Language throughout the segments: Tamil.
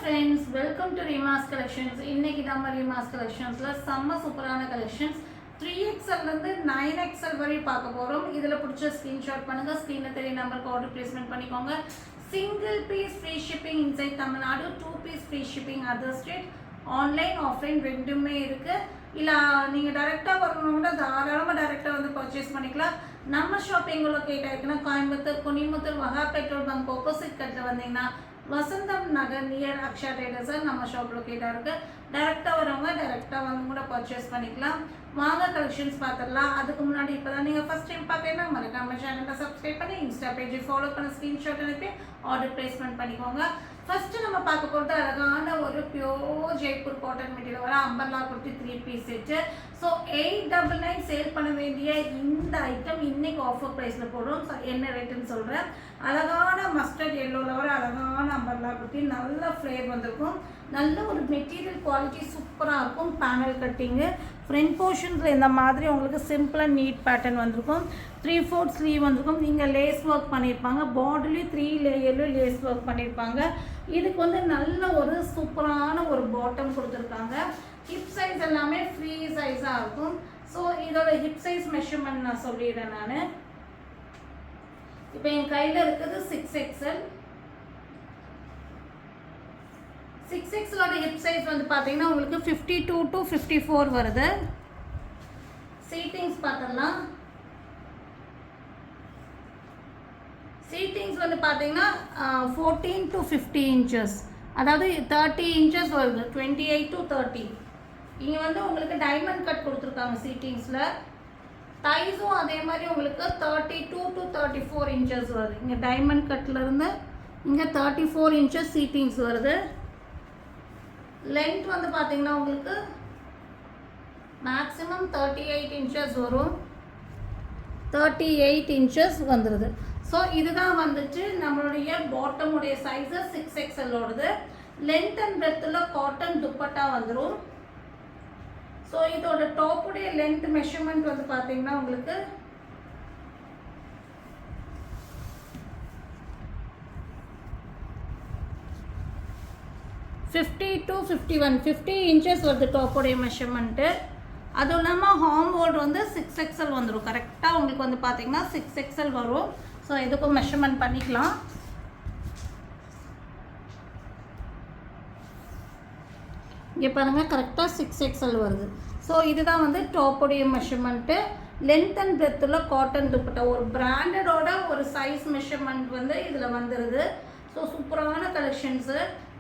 friends, welcome to Rima's Collections. இன்னைக்கு நம்ம Rima's Collectionsல செம்ம சூப்பரான கலெக்ஷன்ஸ் 3XL ல இருந்து 9XL வரை பார்க்க போறோம். இதுல பிடிச்ச ஸ்கிரீன்ஷாட் பண்ணுங்க. ஸ்கிரீன்ல தெரிய நம்பருக்கு ஆர்டர் பிளேஸ்மென்ட் பண்ணிக்கோங்க. Single piece free shipping inside Tamil Nadu, 2 piece free shipping other state. Online offline ரெண்டுமே இருக்கு. இல்ல நீங்க டைரக்டா வரணும்னா தாராளமா டைரக்டா வந்து பர்ச்சேஸ் பண்ணிக்கலாம். நம்ம ஷாப்பிங் லொகேட் ஆயிருக்குன்னா கோயம்புத்தூர், குனிமுத்தூர், வகா பெட்ரோல் பங்க் ஆப்போசிட் கட்டில் வந்தீங்கன்னா வசந்தம் நகர் நியர் அக்ஷா ட்ரேடர்ஸ் நம்ம ஷாப் லொக்கேட்டாக இருக்குது. டைரெக்டாக வரவங்க டைரெக்டாக வந்து கூட பர்ச்சேஸ் பண்ணிக்கலாம். வாங்க கலெக்ஷன்ஸ் பார்த்துடலாம். அதுக்கு முன்னாடி இப்போ தான் நீங்கள் ஃபஸ்ட் டைம் பார்க்கறீங்கன்னா மறக்காம சேனலை சப்ஸ்கிரைப் பண்ணி இன்ஸ்டா பேஜை ஃபாலோ பண்ண ஸ்க்ரீன்ஷாட் அனுப்பி ஆர்டர் பிளேஸ்மெண்ட் பண்ணிக்கோங்க. ஃபஸ்ட்டு நம்ம பார்க்க போகிறது அழகான ஒரு பியோர் ஜெய்ப்பூர் காட்டன் மெட்டீரியல் வர umbrella kurti 3 piece set. So 899 sale பண்ண வேண்டிய இந்த ஐட்டம் இன்னைக்கு ஆஃபர் ப்ரைஸில் போடுறோம். ஸோ என்ன ரேட்டுன்னு சொல்கிறேன். அழகான மஸ்டர்ட் எல்லோவில் வர அழகான அம்பர்லா குர்த்தி, நல்ல ஃப்ளேர் வந்திருக்கும். நல்ல ஒரு மெட்டீரியல் குவாலிட்டி சூப்பராக இருக்கும். பேனல் கட்டிங்கு ஃப்ரண்ட் போர்ஷன்ஸில் இந்த மாதிரி உங்களுக்கு சிம்பிளாக நீட் பேட்டர்ன் வந்திருக்கும். 3/4 ஸ்லீவ் வந்திருக்கும். நீங்கள் லேஸ் ஒர்க் பண்ணியிருப்பாங்க. பார்டர்லேயும் 3 லேயர்லையும் லேஸ் ஒர்க் பண்ணியிருப்பாங்க. இதுக்கு வந்து நல்ல ஒரு சூப்பரான ஒரு பாட்டம் கொடுத்துருக்காங்க. ஹிப் சைஸ் எல்லாமே ஃப்ரீ சைஸாக இருக்கும். ஸோ இதோட ஹிப் சைஸ் மெஷர்மெண்ட் நான் சொல்லிடுறேன். நான் இப்போ என் கையில் இருக்குது 6XL. 6XLோட ஹிப் சைஸ் வந்து பார்த்தீங்கன்னா உங்களுக்கு 52 to 54 வருது. சீட்டிங்ஸ் பார்த்துடலாம். சீட்டிங்ஸ் வந்து பார்த்தீங்கன்னா 14 to 50 inches, அதாவது 30 inches வருது. 28 to 30. இங்கே வந்து உங்களுக்கு டைமண்ட் கட் கொடுத்துருக்காங்க சீட்டிங்ஸில். தைஸும் அதே மாதிரி உங்களுக்கு 32 to 34 inches வருது. இங்கே டைமண்ட் கட்லேருந்து இங்கே 34 inches சீட்டிங்ஸ் வருது. லென்த் வந்து பார்த்தீங்கன்னா உங்களுக்கு மேக்ஸிமம் 38 inches வரும். 38 inches வந்துடுது. ஸோ இதுதான் வந்துட்டு நம்மளுடைய பாட்டமுடைய சைஸு 6XLோடது. லென்த் அண்ட் பிரெத்தில் காட்டன் துப்பட்டா வந்துடும். ஸோ இதோட டாப்புடைய லென்த் மெஷர்மெண்ட் வந்து பார்த்தீங்கன்னா உங்களுக்கு 50 to 51, 50 inches வருது டாப்புடைய மெஷர்மெண்ட்டு. அதுவும் இல்லாமல் ஹார்ம் ஹோல்டு வந்து 6XL வந்துடும். கரெக்டாக உங்களுக்கு வந்து பார்த்தீங்கன்னா 6XL வரும். ஸோ இதுக்கும் மெஷர்மெண்ட் பண்ணிக்கலாம். இங்கே பாருங்கள் கரெக்டாக 6XL வருது. ஸோ இதுதான் வந்து டாப்புடைய மெஷர்மெண்ட்டு. லென்த் அண்ட் பிரெத்தில் காட்டன் துப்பட்டா ஒரு பிராண்டடோட ஒரு சைஸ் மெஷர்மெண்ட் வந்து இதில் வந்துடுது. ஸோ சூப்பரான கலெக்ஷன்ஸு.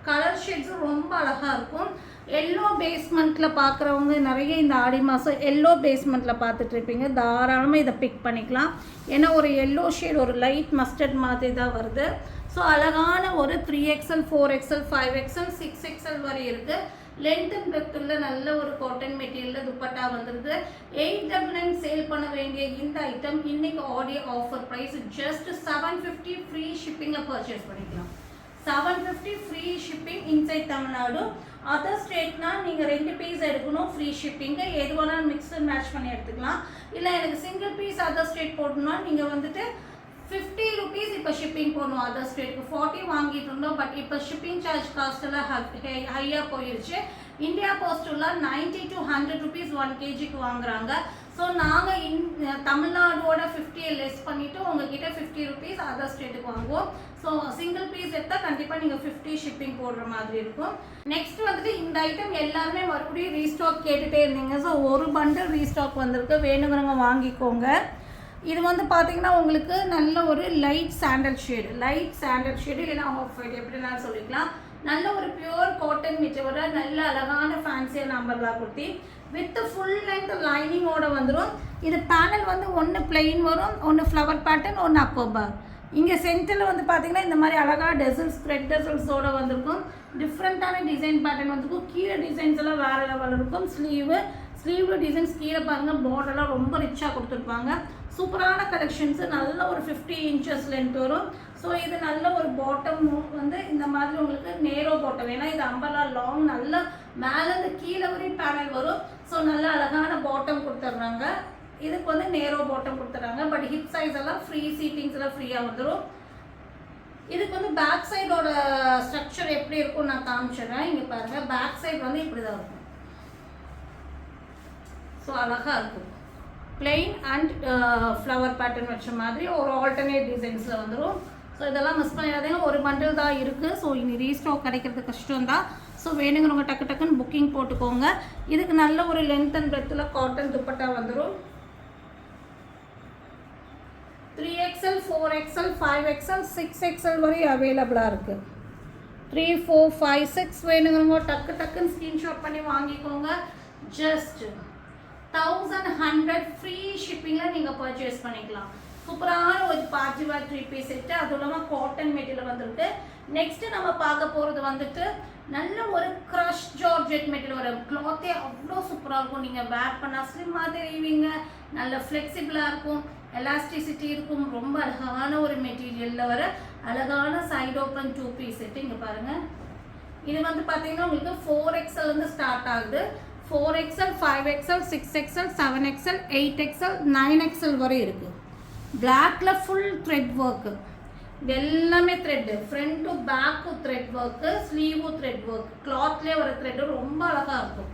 கலர் ஷேட்ஸும் ரொம்ப அழகாக இருக்கும். எல்லோ பேஸ்மெண்ட்டில் பார்க்குறவங்க நிறைய இந்த ஆடி மாதம் எல்லோ பேஸ்மெண்ட்டில் பார்த்துட்ருப்பீங்க. தாராளமாக இதை பிக் பண்ணிக்கலாம். ஏன்னா ஒரு எல்லோ ஷேட் ஒரு லைட் மஸ்டர்ட் மாதிரி தான் வருது. ஸோ அழகான ஒரு 3XL, 4XL, 5XL, 6XL வரை இருக்குது. லென்த் அண்ட் பிரெத்தில் நல்ல ஒரு காட்டன் மெட்டீரியலில் துப்பட்டா வந்துடுது. 899 சேல் பண்ண வேண்டிய இந்த ஐட்டம் இன்னைக்கு audio offer price just 750 free ஷிப்பிங்கில் பர்ச்சேஸ் பண்ணிக்கலாம். 750 free shipping inside Tamil Nadu. Other ஸ்டேட்னா நீங்கள் 2 பீஸ் எடுக்கணும் ஃப்ரீ ஷிப்பிங்கு. எது வேணாலும் மிக்ஸ் அண்ட் மேட்ச் பண்ணி எடுத்துக்கலாம். இல்லை எனக்கு சிங்கிள் பீஸ் அதர் ஸ்டேட் போடணும்னா நீங்கள் வந்துட்டு 50 rupees இப்போ ஷிப்பிங் போடணும். அதர் ஸ்டேட்டுக்கு 40 வாங்கிட்டு இருந்தோம். பட் இப்போ ஷிப்பிங் சார்ஜ் காஸ்ட் எல்லாம் ஹையாக போயிடுச்சு. இந்தியா போஸ்டில் 90 to 100 rupees 1 kgக்கு வாங்குறாங்க. ஸோ நாங்கள் தமிழ்நாடோட 50 லெஸ் பண்ணிவிட்டு உங்ககிட்ட 50 rupees அதர் ஸ்டேட்டுக்கு வாங்குவோம். ஸோ சிங்கிள் பீஸ் எடுத்தால் கண்டிப்பாக நீங்கள் 50 ஷிப்பிங் போடுற மாதிரி இருக்கும். நெக்ஸ்ட் வந்துட்டு இந்த ஐட்டம் எல்லாருமே மறுபடியும் ரீஸ்டாக் கேட்டுகிட்டே இருந்தீங்க. ஸோ ஒரு பண்டில் ரீஸ்டாக் வந்திருக்கு. வேணுங்கிறவங்க வாங்கிக்கோங்க. இது வந்து பார்த்தீங்கன்னா உங்களுக்கு நல்ல ஒரு லைட் சாண்டல் ஷேடு இல்லைன்னா ஆஃப் ஒயிட் எப்படினாலும் சொல்லிக்கலாம். நல்ல ஒரு பியூர் காட்டன் மெட்டீரியல், நல்ல அழகான ஃபேன்சியான umbrella kurti with full length லைனிங்கோட வந்துடும். இது பேனல் வந்து ஒன்று பிளெயின் வரும், ஒன்று ஃப்ளவர் பேட்டர்ன், ஒன்று அப்பர் பார். இங்கே சென்டரில் வந்து பார்த்தீங்கன்னா இந்த மாதிரி அழகாக டெசல்ஸ், ஸ்ப்ரெட் டெசல்ஸோடு வந்திருக்கும். டிஃப்ரெண்ட்டான டிசைன் பேட்டர்ன் வந்துருக்கும். கீழே டிசைன்ஸ் எல்லாம் வேறு லெவல் இருக்கும். ஸ்லீவில் டிசைன்ஸ் கீழே பாருங்கள், பார்டர்லாம் ரொம்ப ரிச்சாக கொடுத்துருப்பாங்க. சூப்பரான கலெக்ஷன்ஸு. நல்ல ஒரு 50 inches லென்த் வரும். ஸோ இது நல்ல ஒரு பாட்டம் வந்து இந்த மாதிரி உங்களுக்கு நேரோ பாட்டம். ஏன்னா இது அம்பர்லா லாங் நல்ல மேலேருந்து கீழே வரையும் பேனல் வரும். ஸோ நல்ல அழகான பாட்டம் கொடுத்துட்றாங்க. இதுக்கு வந்து நேரோ பாட்டம் கொடுத்துட்றாங்க. பட் ஹிப் சைஸ் எல்லாம் ஃப்ரீ, சீட்டிங்ஸ் எல்லாம் ஃப்ரீயாக வந்துடும். இதுக்கு வந்து பேக் சைடோட ஸ்ட்ரக்சர் எப்படி இருக்கும் நான் காமிச்சிடுறேன். இங்கே பாருங்கள், பேக் சைடு வந்து இப்படி தான் இருக்கும். ஸோ அழகாக இருக்கும். பிளெயின் அண்ட் ஃப்ளவர் பேட்டர்ன் வச்ச மாதிரி ஒரு ஆல்டர்னேட் டிசைன்ஸில் வந்துடும். ஸோ இதெல்லாம் மிஸ் பண்ணிடாதீங்க. ஒரு பண்டில் தான் இருக்குது. ஸோ இனி ரீஸ்டாக் கிடைக்கிறது கஷ்டம் தான். ஸோ வேணுங்கிறவங்க டக்கு டக்குன்னு புக்கிங் போட்டுக்கோங்க. இதுக்கு நல்ல ஒரு லென்த் அண்ட் பிரெத்தில் காட்டன் துப்பட்டா வந்துடும். 3XL 4XL 5XL 6XL வரை அவைலபிளாக இருக்குது. 3 4 5 6 வேணுங்கிறவங்க டக்கு டக்குன்னு ஸ்க்ரீன்ஷாட் பண்ணி வாங்கிக்கோங்க. ஜஸ்ட் 1100 ஃப்ரீ ஷிப்பிங்கில் நீங்கள் பர்ச்சேஸ் பண்ணிக்கலாம். சூப்பரான ஒரு பார்ட்டி வேர் 3 பீஸ் செட்டு, அதுவும் இல்லாமல் காட்டன் மெட்டீரியல் வந்துருக்கு. நெக்ஸ்ட்டு நம்ம பார்க்க போகிறது வந்துட்டு நல்ல ஒரு க்ரஷ் ஜார்ஜெட் மெட்டீரியல் வரும். கிளாத்தே அவ்வளோ சூப்பராக இருக்கும். நீங்கள் வேர் பண்ணால் ஸ்லிம்மாக தெரிவிங்க, நல்ல ஃப்ளெக்சிபிளாக இருக்கும், எலாஸ்டிசிட்டி இருக்கும். ரொம்ப அழகான ஒரு மெட்டீரியலில் வர அழகான சைடு ஓப்பன் 2 பீஸ் செட்டு. இங்கே பாருங்கள், இது வந்து பார்த்தீங்கன்னா உங்களுக்கு 4XL வந்து ஸ்டார்ட் ஆகுது. 4XL 5XL 6XL 7XL 8XL 9XL வரை இருக்குது. பிளாக்ல ஃபுல் த்ரெட் ஒர்க்கு, இது எல்லாமே thread, front to back thread work, sleeve thread work, கிளாத்லேயே வர த்ரெட்டு ரொம்ப அழகாக இருக்கும்.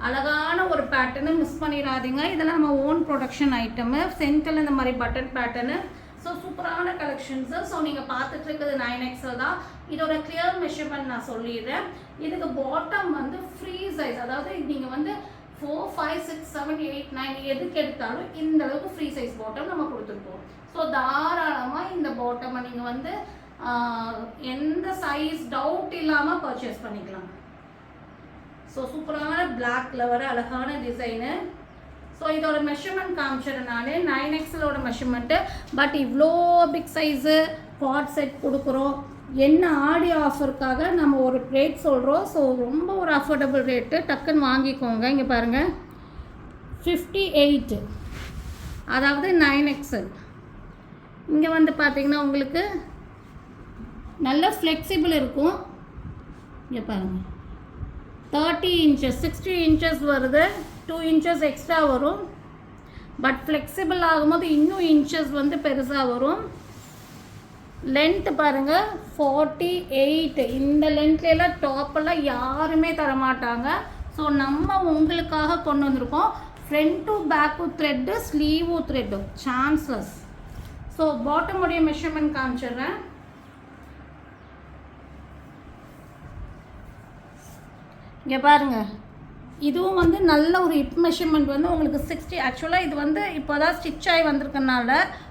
அழகான ஒரு பேட்டர்னு, மிஸ் பண்ணிடாதீங்க. இதெல்லாம் நம்ம ஓன் ப்ரொடக்ஷன் ஐட்டமு. சென்டரில் இந்த மாதிரி பட்டன் பேட்டர்னு. ஸோ சூப்பரான கலெக்ஷன்ஸு. ஸோ நீங்கள் பார்த்துட்டு இருக்கிறது 9XL தான். இதோட கிளியர் மெஷர்மெண்ட் நான் சொல்லிடுறேன். இதுக்கு பாட்டம் வந்து ஃப்ரீ சைஸ், அதாவது நீங்கள் வந்து 4 5 6 7 8 9 எதுக்கு எடுத்தாலும் இந்த அளவுக்கு ஃப்ரீ சைஸ் பாட்டம் நம்ம கொடுத்துருப்போம். ஸோ தாராளமாக இந்த பாட்டமை நீங்கள் வந்து எந்த சைஸ் டவுட் இல்லாமல் பர்ச்சேஸ் பண்ணிக்கலாம். ஸோ சூப்பரான பிளாக்ல வர அழகான டிசைனு. ஸோ இதோட மெஷர்மெண்ட் காமிச்சிடுறேன் நான். 9XLோட மெஷர்மெண்ட்டு. பட் இவ்வளோ பிக் சைஸு காட் செட் கொடுக்குறோம். என்ன ஆடி ஆஃபருக்காக நம்ம ஒரு ரேட் சொல்கிறோம். ஸோ ரொம்ப ஒரு அஃபோர்டபுள் ரேட்டு, டக்குன்னு வாங்கிக்கோங்க. இங்கே பாருங்கள், 58, அதாவது 9XL. இங்கே வந்து பார்த்திங்கன்னா உங்களுக்கு நல்ல ஃப்ளெக்சிபிள் இருக்கும். இங்கே பாருங்கள், 30 inches 60 inches வருது, 2 inches எக்ஸ்ட்ரா வரும். பட் ஃப்ளெக்சிபிள் ஆகும்போது இன்னும் இன்ச்சஸ் வந்து பெருசாக வரும். லென்த் பாருங்கள் 48. இந்த லென்த்லாம் டாப்பெல்லாம் யாருமே தரமாட்டாங்க. ஸோ நம்ம உங்களுக்காக கொண்டு வந்திருக்கோம். Front to back thread, sleeve thread, chanceless. So பாட்டமுடைய மெஷர்மெண்ட் காமிச்சிடுறேன். இங்கே பாருங்கள், இதுவும் வந்து நல்ல ஒரு ஹிப் மெஷர்மெண்ட் வந்து உங்களுக்கு 60. ஆக்சுவலாக இது வந்து இப்போ தான் ஸ்டிச் ஆகி வந்திருக்கனால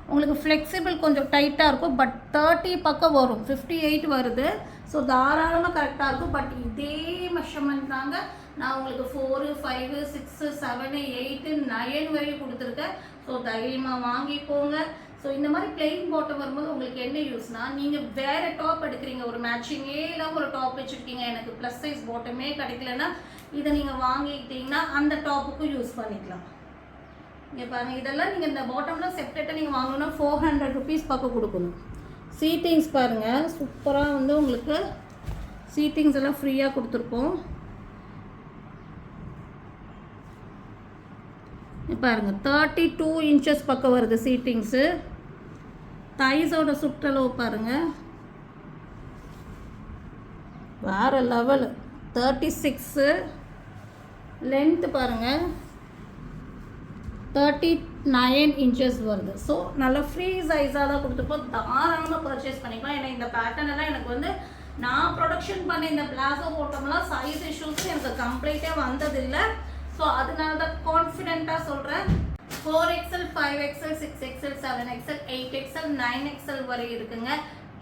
உங்களுக்கு ஃப்ளெக்சிபிள் கொஞ்சம் டைட்டாக இருக்கும். பட் 30 பக்கம் வரும், 58 வருது. ஸோ தாராளமாக கரெக்டாக இருக்கும். பட் இதே மெஷர்மெண்ட் தாங்க நான் உங்களுக்கு 4 5 6 7 8 9 வரையும் கொடுத்துருக்கேன். ஸோ தைரியமாக வாங்கிக்கோங்க. ஸோ இந்த மாதிரி பிளெயின் பாட்டம் வரும்போது உங்களுக்கு என்ன யூஸ்னால், நீங்கள் வேறு டாப் எடுக்கிறீங்க, ஒரு மேட்சிங்கே இல்லாமல் ஒரு டாப் வச்சுருக்கீங்க, எனக்கு ப்ளஸ் சைஸ் பாட்டமே கிடைக்கலன்னா இதை நீங்கள் வாங்கிக்கிட்டிங்கன்னா அந்த டாப்புக்கும் யூஸ் பண்ணிக்கலாம். இங்கே பாருங்கள், இதெல்லாம் நீங்கள் இந்த பாட்டம்லாம் செப்ரேட்டாக நீங்கள் வாங்கணுன்னா 400 rupees பக்கம் கொடுக்கணும். சீட்டிங்ஸ் பாருங்கள், சூப்பராக வந்து உங்களுக்கு சீட்டிங்ஸ் எல்லாம் ஃப்ரீயாக கொடுத்துருக்கோம். பாருங்கள், 32 inches பக்கம் வருது சீட்டிங்ஸு. தைஸோட சுற்றளவு பாருங்கள், வேறு லெவல். 36. லென்த்து பாருங்கள் 39 inches வருது. ஸோ நல்ல ஃப்ரீ சைஸாக தான் கொடுத்துருப்போம். தாராளமாக பர்ச்சேஸ் பண்ணிக்கலாம். ஏன்னா இந்த பேட்டர்ன் எல்லாம் எனக்கு வந்து நான் ப்ரொடக்ஷன் பண்ண இந்த பிளாசோ போட்டோம்லாம் சைஸ் இஷ்யூஸ் எனக்கு கம்ப்ளீட்டே வந்ததில்லை. ஸோ அதனால தான் கான்ஃபிடென்ட்டாக சொல்கிறேன். 4XL 5XL 6XL 7XL 8XL 9XL வரை இருக்குங்க.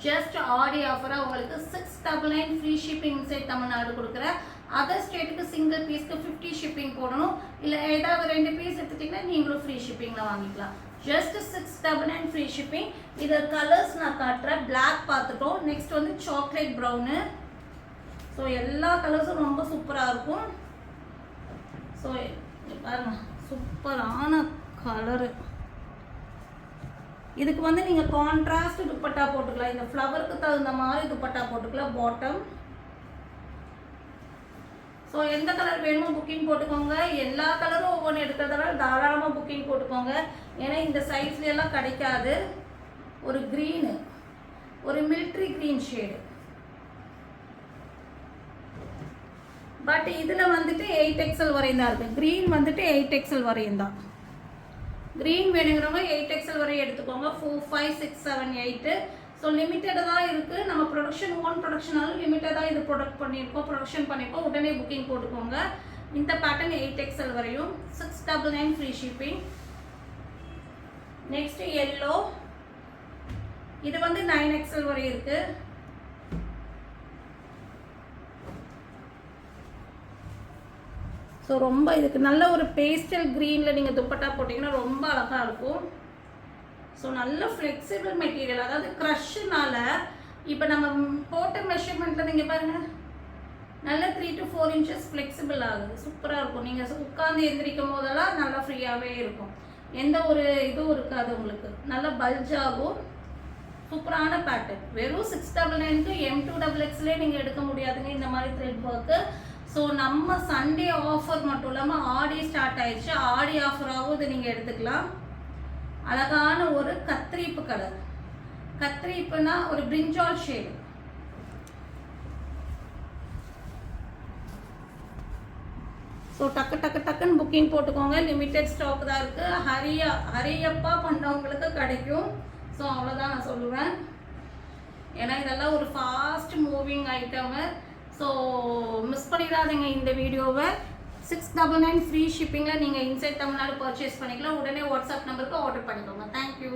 ஜஸ்ட் ஆடி ஆஃபராக உங்களுக்கு 699 ஃப்ரீ ஷிப்பிங் இன்சைட் தமிழ்நாடு கொடுக்குறேன். அதர் ஸ்டேட்டுக்கு சிங்கிள் பீஸ்க்கு 50 ஷிப்பிங் போடணும். இல்லை ஏதாவது 2 பீஸ் எடுத்துட்டிங்கன்னா நீங்களும் ஃப்ரீ ஷிப்பிங்கில் வாங்கிக்கலாம். Just 699 free shipping. இது கலர்ஸ் நான் காட்டுறேன். பிளாக் பார்த்துட்டோம். நெக்ஸ்ட் வந்து சாக்லேட் ப்ரௌனு. ஸோ எல்லா கலர்ஸும் ரொம்ப சூப்பராக இருக்கும். ஸோ பாருங்க, சூப்பரான கலரு. இதுக்கு வந்து நீங்கள் கான்ட்ராஸ்ட் துப்பட்டா போட்டுக்கலாம். இந்த ஃப்ளவருக்கு தகுந்த மாதிரி துப்பட்டா போட்டுக்கலாம். பாட்டம். ஸோ எந்த கலர் வேணுமோ புக்கிங் போட்டுக்கோங்க. எல்லா கலரும் ஒவ்வொன்று எடுக்கிறதால தாராளமாக புக்கிங் போட்டுக்கோங்க. ஏன்னா இந்த சைஸ்லாம் கிடைக்காது. ஒரு க்ரீனு, ஒரு மிலிட்ரி க்ரீன் ஷேடு. பட் இதில் வந்துட்டு 8XL வரையும் தான் இருக்குது. க்ரீன் வந்துட்டு 8XL வரையும் தான். க்ரீன் வேணுங்கிறவங்க 8XL வரையும் எடுத்துக்கோங்க. 4, 5, 6, 7, 8. ஸோ லிமிட்டடாக தான் இருக்குது. நம்ம ப்ரொடக்ஷன் ஓன் ப்ரொடக்ஷனாலும் லிமிட்டடாக இது ப்ரொடக்ஷன் பண்ணியிருக்கோம். உடனே புக்கிங் போட்டுக்கோங்க. இந்த பேட்டர்ன் 8XL வரையும். 699 ஃப்ரீ ஷிப்பிங். நெக்ஸ்ட் எல்லோ, இது வந்து 9XL வரை இருக்குது. ஸோ ரொம்ப இதுக்கு நல்ல ஒரு பேஸ்டல் க்ரீனில் நீங்கள் துப்பட்டா போட்டிங்கன்னா ரொம்ப அழகாக இருக்கும். ஸோ நல்ல ஃப்ளெக்சிபிள் மெட்டீரியல், அதாவது க்ரஷ்னால இப்போ நம்ம போட்ட மெஷர்மெண்ட்டில் நீங்கள் பாருங்கள் நல்ல 3 to 4 inches ஃப்ளெக்சிபிள் ஆகுது. சூப்பராக இருக்கும். நீங்கள் உட்காந்து எந்திரிக்கும் போதெல்லாம் நல்லா ஃப்ரீயாகவே இருக்கும். எந்த ஒரு இதுவும் இருக்காது உங்களுக்கு. நல்லா பல்ஜ் ஆகும். சூப்பரான பேட்டர்ன். வெறும் 699க்கு M2XXலே நீங்கள் எடுக்க முடியாதுங்க இந்த மாதிரி த்ரெட் ஒர்க்கு. ஸோ நம்ம சண்டே ஆஃபர் மட்டும் இல்லாமல் ஆடி ஸ்டார்ட் ஆயிடுச்சு. ஆடி ஆஃபராகவும் இதை நீங்கள் எடுத்துக்கலாம். அழகான ஒரு கத்திரிப்பு கலர். கத்திரிப்புனா ஒரு பிரிஞ்சால் ஷேடு. ஸோ டக்குன்னு புக்கிங் போட்டுக்கோங்க. லிமிட்டட் ஸ்டாக் தான் இருக்குது. ஹரியப்பா பண்ணவங்களுக்கு கிடைக்கும். ஸோ அவ்வளோதான் நான் சொல்லுவேன். ஏன்னா இதெல்லாம் ஒரு fast moving item. So miss பண்ணிடாதீங்க இந்த வீடியோவை. 699 ஃப்ரீ ஷிப்பிங்கில் நீங்கள் இன்சைட் தமிழ்நாடு பர்ச்சேஸ் பண்ணிக்கலாம். உடனே வாட்ஸ்அப் நம்பருக்கு ஆர்டர் பண்ணிக்கோங்க. தேங்க்யூ.